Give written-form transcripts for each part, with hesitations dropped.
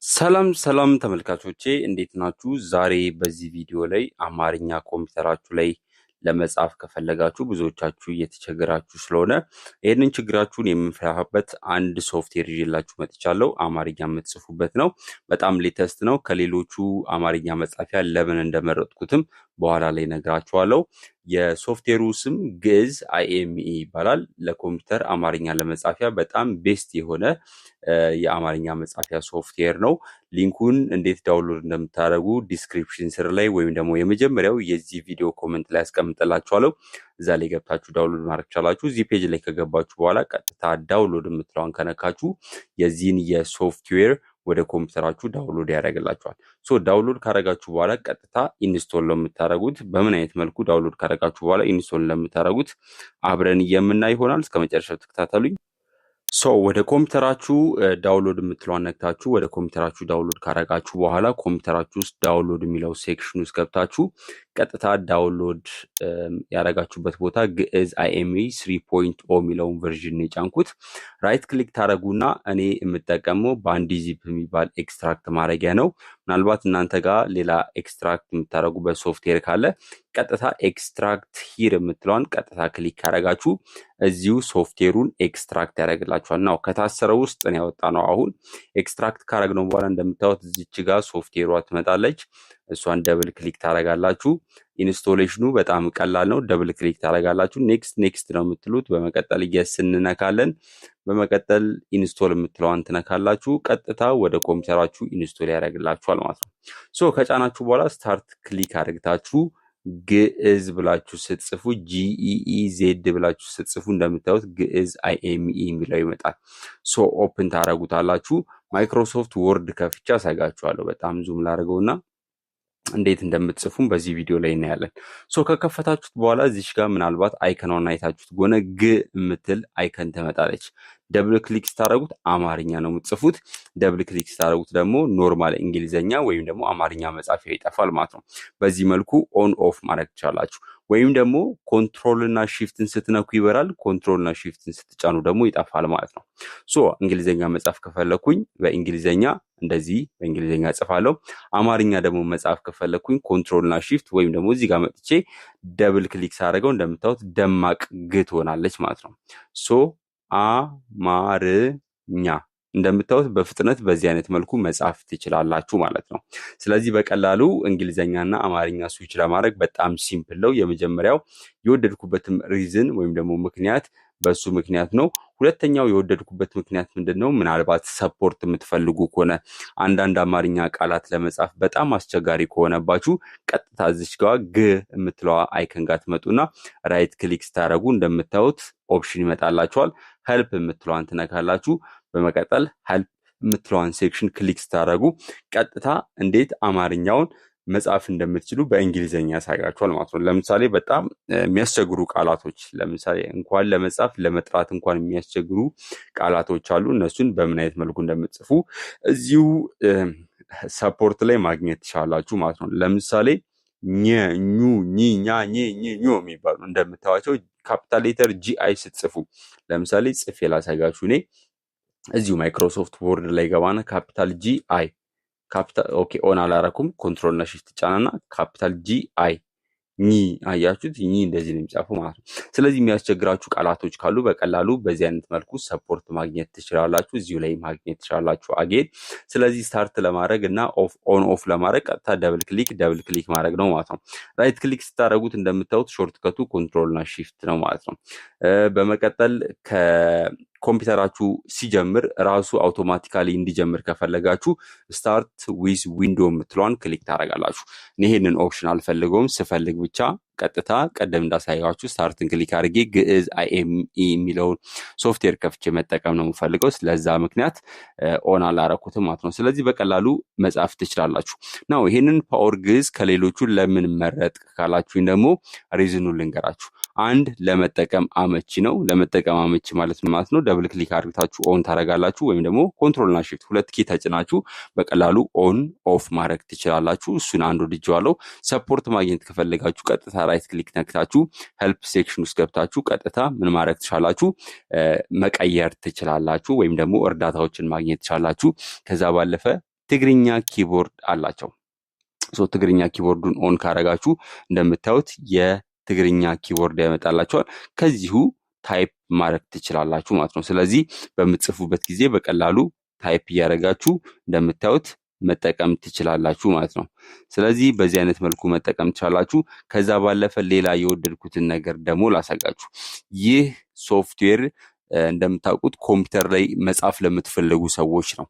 ሰላም ተመልካቾቼ እንዴት ናችሁ? ዛሬ በዚህ ቪዲዮ ላይ አማርኛ ኮምፒውተራችሁ ላይ ለመጻፍ ከፈለጋችሁ ብዙዎቻችሁ እየተቸገራችሁ ስለሆነ ይህንን ችግራችሁን የምንፈታበት አንድ ሶፍትዌር ይዤላችሁ መጥቻለሁ። አማርኛ የምትጽፉበት ነው። በጣም ሌተስት ነው። ከሌሎቹ አማርኛ መጻፊያ ለምን እንደመረጥኩትም በኋላ ላይ ነግራችኋለሁ። የሶፍትዌሩ ስም ግዕዝ አይኤምኢ ይባላል። ለኮምፒውተር አማርኛ ለመጻፊያ በጣም ቤስት የሆነ የአማርኛ መጻፊያ ሶፍትዌር ነው። ሊንኩን እንዴት ዳውንሎድ እንደምታደርጉ ዲስክሪፕሽን ስር ላይ ወይም ደግሞ የመጀመሪያው የዚህ ቪዲዮ ኮሜንት ላይ አስቀምጥላችኋለሁ። እዛ ላይ ገብታችሁ ዳውንሎድ ማድረግ ትችላላችሁ። እዚህ ፔጅ ላይ ከገባችሁ በኋላ ቀጥታ ዳውንሎድ የምትለዋን ከነካችሁ የዚህን የሶፍትዌር ወደ ኮምፒውተራችሁ ዳውንሎድ ያደርግላችኋል። ዳውንሎድ ካደረጋችሁ በኋላ ቀጥታ ኢንስቶል ለምታደርጉት በምን አይነት መልኩ ዳውንሎድ ካደረጋችሁ በኋላ ኢንስቶል ለምታደርጉት አብረን የምናይ ይሆናል። እስከመጨረሻው ተከታተሉኝ። ወደ ኮምፒውተራችሁ ዳውንሎድ የምትለዋን ነክታችሁ ወደ ኮምፒውተራችሁ ዳውንሎድ ካደረጋችሁ በኋላ ኮምፒውተራችሁ ውስጥ ዳውንሎድ የሚለው ሴክሽን ውስጥ ገብታችሁ ቀጥታ ዳውንሎድ ያደረጋችሁበት ቦታ ግዕዝ አይኤምኢ 3.0 የሚለውን ቨርዥን የጫንኩት ራይት ክሊክ ታደረጉና እኔ የምጠቀመው ባንዲዚፕ የሚባል ኤክስትራክት ማድረጊያ ነው። ምናልባት እናንተ ጋር ሌላ ኤክስትራክት የምታደረጉበት ሶፍትዌር ካለ ቀጥታ ኤክስትራክት ሂር የምትለዋን ቀጥታ ክሊክ ካደረጋችሁ እዚሁ ሶፍትዌሩን ኤክስትራክት ያደርግላችኋል። ነው ከታሰረው ውስጥ ነው ያወጣ ነው። አሁን ኤክስትራክት ካደረግነው በኋላ እንደምታዩት እዚች ጋር ሶፍትዌሯ ትመጣለች። እሷን ደብል ክሊክ ታደርጋላችሁ። ኢንስቶሌሽኑ በጣም ቀላል ነው። ደብል ክሊክ ታደርጋላችሁ። ኔክስት ነው የምትሉት። በመቀጠል እንነካለን። በመቀጠል ኢንስቶል የምትለዋን ትነካላችሁ። ቀጥታ ወደ ኮምፒውተራችሁ ኢንስቶል ያደርግላችኋል ማለት ነው። ከጫናችሁ በኋላ ስታርት ክሊክ አድርጋችሁ ግዕዝ ብላችሁ ስትጽፉ GEEZ ብላችሁ ስትጽፉ እንደምታዩት ግዕዝ አይኤምኢ የሚለው ይመጣል። ኦፕን ታደርጉታላችሁ። ማይክሮሶፍት ወርድ ከፍቻ አሳያችኋለሁ። በጣም ዙም ላድርገውና እንዴት እንደምትጽፉም በዚህ ቪዲዮ ላይ እናያለን። ከከፈታችሁት በኋላ እዚች ጋር ምናልባት አይከኗን አይታችሁት ከሆነ ግ የምትል አይከን ትመጣለች። ደብል ክሊክ ስታደርጉት አማርኛ ነው የምትጽፉት። ደብል ክሊክ ስታደርጉት ደግሞ ኖርማል እንግሊዘኛ ወይም ደግሞ አማርኛ መጻፊያ ይጠፋል ማለት ነው። በዚህ መልኩ ኦን ኦፍ ማድረግ ትችላላችሁ። ወይም ደግሞ ኮንትሮል እና ሺፍትን ስትነኩ ይበራል። ኮንትሮል እና ሺፍትን ስትጫኑ ደግሞ ይጠፋል ማለት ነው። እንግሊዘኛ መጻፍ ከፈለኩኝ በእንግሊዘኛ እንደዚህ በእንግሊዘኛ ጽፋለሁ። አማርኛ ደግሞ መጻፍ ከፈለኩኝ ኮንትሮል እና ሺፍት ወይም ደግሞ እዚህ ጋር መጥቼ ደብል ክሊክ ሳደርገው እንደምታዩት ደማቅ ግ ትሆናለች ማለት ነው። አማርኛ እንደምታዩት በፍጥነት በዚህ አይነት መልኩ መጻፍ ትችላላችሁ ማለት ነው። ስለዚህ በቀላሉ እንግሊዘኛና አማርኛ ስዊች ለማድረግ በጣም ሲምፕል ነው። የመጀመሪያው የወደድኩበትም ሪዝን ወይም ደግሞ ምክንያት በሱ ምክንያት ነው። ሁለተኛው የወደድኩበት ምክንያት ምንድነው? ምናልባት ሰፖርት የምትፈልጉ ከሆነ አንዳንድ አማርኛ ቃላት ለመጻፍ በጣም አስቸጋሪ ከሆነባችሁ ቀጥታ እዚች ጋር ግ የምትለዋ አይከን ጋር ትመጡና ራይት ክሊክ ስታደርጉ እንደምታዩት ኦፕሽን ይመጣላችኋል። ሄልፕ የምትለዋን ትነካላችሁ። በመቀጠል ሄልፕ የምትለዋን ሴክሽን ክሊክ ስታደርጉ ቀጥታ እንዴት አማርኛውን መጻፍ እንደምትችሉ በእንግሊዘኛ ያሳያችኋል ማለት ነው። ለምሳሌ በጣም የሚያስቸግሩ ቃላቶች ለምሳሌ እንኳን ለመጻፍ ለመጥራት እንኳን የሚያስቸግሩ ቃላቶች አሉ። እነሱን በምን አይነት መልኩ እንደምትጽፉ እዚሁ ሰፖርት ላይ ማግኘት ትችላላችሁ ማለት ነው። ለምሳሌ ኘ ኙ ኚ ኛ ኘ ኝ ኞ የሚባሉ እንደምታዋቸው ካፒታል ሌተር ጂአይ ስትጽፉ ለምሳሌ ጽፌ ላሳያችሁ። እኔ እዚሁ ማይክሮሶፍት ወርድ ላይ ገባና ካፒታል ጂአይ ካፒታል ኦኬ ኦን አላረኩም። ኮንትሮል እና ሺፍት ጫናና ካፒታል ጂአይ ኒ አያችሁት? ኒ እንደዚህ ነው የሚጻፈው ማለት ነው። ስለዚህ የሚያስቸግራችሁ ቃላቶች ካሉ በቀላሉ በዚህ አይነት መልኩ ሰፖርት ማግኘት ትችላላችሁ። እዚሁ ላይ ማግኘት ትችላላችሁ አጌን። ስለዚህ ስታርት ለማድረግ እና ኦን ኦፍ ለማድረግ ቀጥታ ደብል ክሊክ ማድረግ ነው ማለት ነው። ራይት ክሊክ ስታደርጉት እንደምታዩት ሾርትከቱ ኮንትሮል እና ሺፍት ነው ማለት ነው። በመቀጠል ኮምፒውተራችሁ ሲጀምር ራሱ አውቶማቲካሊ እንዲጀምር ከፈለጋችሁ ስታርት ዊዝ ዊንዶ የምትለዋን ክሊክ ታደርጋላችሁ። ይሄንን ኦፕሽን አልፈልገውም። ስፈልግ ብቻ ቀጥታ ቀደም እንዳሳያችሁ ስታርትን ክሊክ አድርጌ ግዕዝ አይኤምኢ የሚለውን ሶፍትዌር ከፍቼ መጠቀም ነው የምፈልገው። ስለዛ ምክንያት ኦን አላረኩትም ማለት ነው። ስለዚህ በቀላሉ መጻፍ ትችላላችሁ ነው። ይሄንን ፓወር ግዕዝ ከሌሎቹ ለምን መረጥ ካላችሁኝ ደግሞ ሪዝኑ ልንገራችሁ። አንድ ለመጠቀም አመቺ ነው። ለመጠቀም አመቺ ማለት ነው ደብል ክሊክ አድርጋችሁ ኦን ታረጋላችሁ ወይም ደግሞ ኮንትሮል እና ሺፍት ሁለት ኪ ተጭናችሁ በቀላሉ ኦን ኦፍ ማድረግ ትችላላችሁ። እሱን አንዱ ልጅዋለሁ። ሰፖርት ማግኘት ከፈለጋችሁ ቀጥታ ራይት ክሊክ ነክታችሁ ሄልፕ ሴክሽን ውስጥ ገብታችሁ ቀጥታ ምን ማድረግ ትችላላችሁ? መቀየር ትችላላችሁ ወይም ደግሞ እርዳታዎችን ማግኘት ትችላላችሁ። ከዛ ባለፈ ትግርኛ ኪቦርድ አላቸው። ትግርኛ ኪቦርዱን ኦን ካረጋችሁ እንደምታዩት የትግርኛ ኪቦርድ ያመጣላችኋል። ከዚሁ ታይፕ ማድረግ ትችላላችሁ ማለት ነው። ስለዚህ በምትጽፉበት ጊዜ በቀላሉ ታይፕ እያደረጋችሁ እንደምታዩት መጠቀም ትችላላችሁ ማለት ነው። ስለዚህ በዚህ አይነት መልኩ መጠቀም ትችላላችሁ። ከዛ ባለፈ ሌላ የወደድኩትን ነገር ደግሞ ላሳጋችሁ። ይህ ሶፍትዌር እንደምታውቁት ኮምፒውተር ላይ መጻፍ ለምትፈልጉ ሰዎች ነው።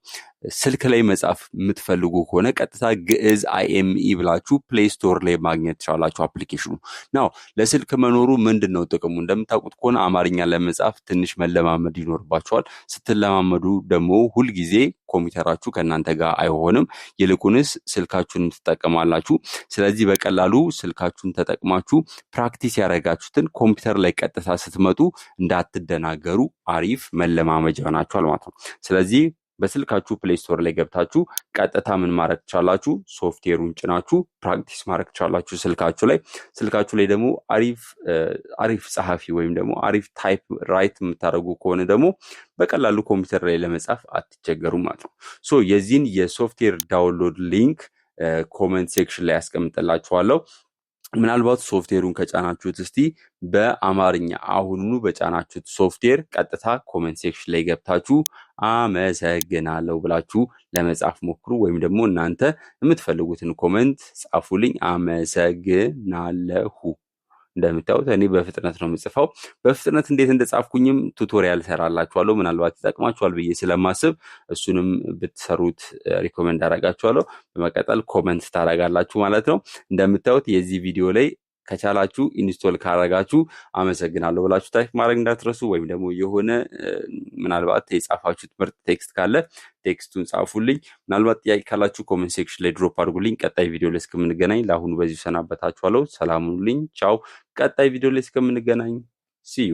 ስልክ ላይ መጻፍ የምትፈልጉ ከሆነ ቀጥታ ግዕዝ IME ብላችሁ ፕሌይ ስቶር ላይ ማግኘት ትችላላችሁ አፕሊኬሽኑ ነው። ለስልክ መኖሩ ምንድነው ጥቅሙ? እንደምታውቁት ከሆነ አማርኛ ለመጻፍ ትንሽ መለማመድ ይኖርባችኋል። ስትለማመዱ ደግሞ ሁልጊዜ ኮምፒውተራችሁ ከእናንተ ጋር አይሆንም፣ ይልቁንስ ስልካችሁን ትጠቀማላችሁ። ስለዚህ በቀላሉ ስልካችሁን ተጠቅማችሁ ፕራክቲስ ያደረጋችሁትን ኮምፒውተር ላይ ቀጥታ ስትመጡ እንዳትደናገሩ አሪፍ መለማመጃ ናችኋል ማለት ነው። ስለዚህ በስልካችሁ ፕሌይ ስቶር ላይ ገብታችሁ ቀጥታ ምን ማድረግ ትችላላችሁ? ሶፍትዌሩን ጭናችሁ ፕራክቲስ ማድረግ ትችላላችሁ ስልካችሁ ላይ። ስልካችሁ ላይ ደግሞ አሪፍ ጸሐፊ ወይም ደግሞ አሪፍ ታይፕ ራይት የምታደርጉ ከሆነ ደግሞ በቀላሉ ኮምፒውተር ላይ ለመጻፍ አትቸገሩም ማለት ነው። የዚህን የሶፍትዌር ዳውንሎድ ሊንክ ኮመንት ሴክሽን ላይ ያስቀምጥላችኋለሁ። ምናልባት ሶፍትዌሩን ከጫናችሁት እስቲ በአማርኛ አሁኑኑ በጫናችሁት ሶፍትዌር ቀጥታ ኮመንት ሴክሽን ላይ ገብታችሁ አመሰግናለሁ ብላችሁ ለመጻፍ ሞክሩ፣ ወይም ደግሞ እናንተ የምትፈልጉትን ኮመንት ጻፉልኝ። አመሰግናለሁ። እንደምታዩት እኔ በፍጥነት ነው የምጽፈው። በፍጥነት እንዴት እንደጻፍኩኝም ቱቶሪያል ሰራላችኋለሁ። ምናልባት ይጠቅማችኋል ብዬ ስለማስብ እሱንም ብትሰሩት ሪኮመንድ አደርጋችኋለሁ። በመቀጠል ኮመንት ታደርጋላችሁ ማለት ነው። እንደምታዩት የዚህ ቪዲዮ ላይ ከቻላችሁ ኢንስቶል ካረጋችሁ አመሰግናለሁ ብላችሁ ታይፕ ማድረግ እንዳትረሱ። ወይም ደግሞ የሆነ ምናልባት የጻፋችሁት ምርጥ ቴክስት ካለ ቴክስቱን ጻፉልኝ። ምናልባት ጥያቄ ካላችሁ ኮሜንት ሴክሽን ላይ ድሮፕ አድርጉልኝ። ቀጣይ ቪዲዮ ላይ እስከምንገናኝ ለአሁኑ በዚሁ ሰናበታችኋለሁ። ሰላም ሁኑልኝ። ቻው። ቀጣይ ቪዲዮ ላይ እስከምንገናኝ ሲ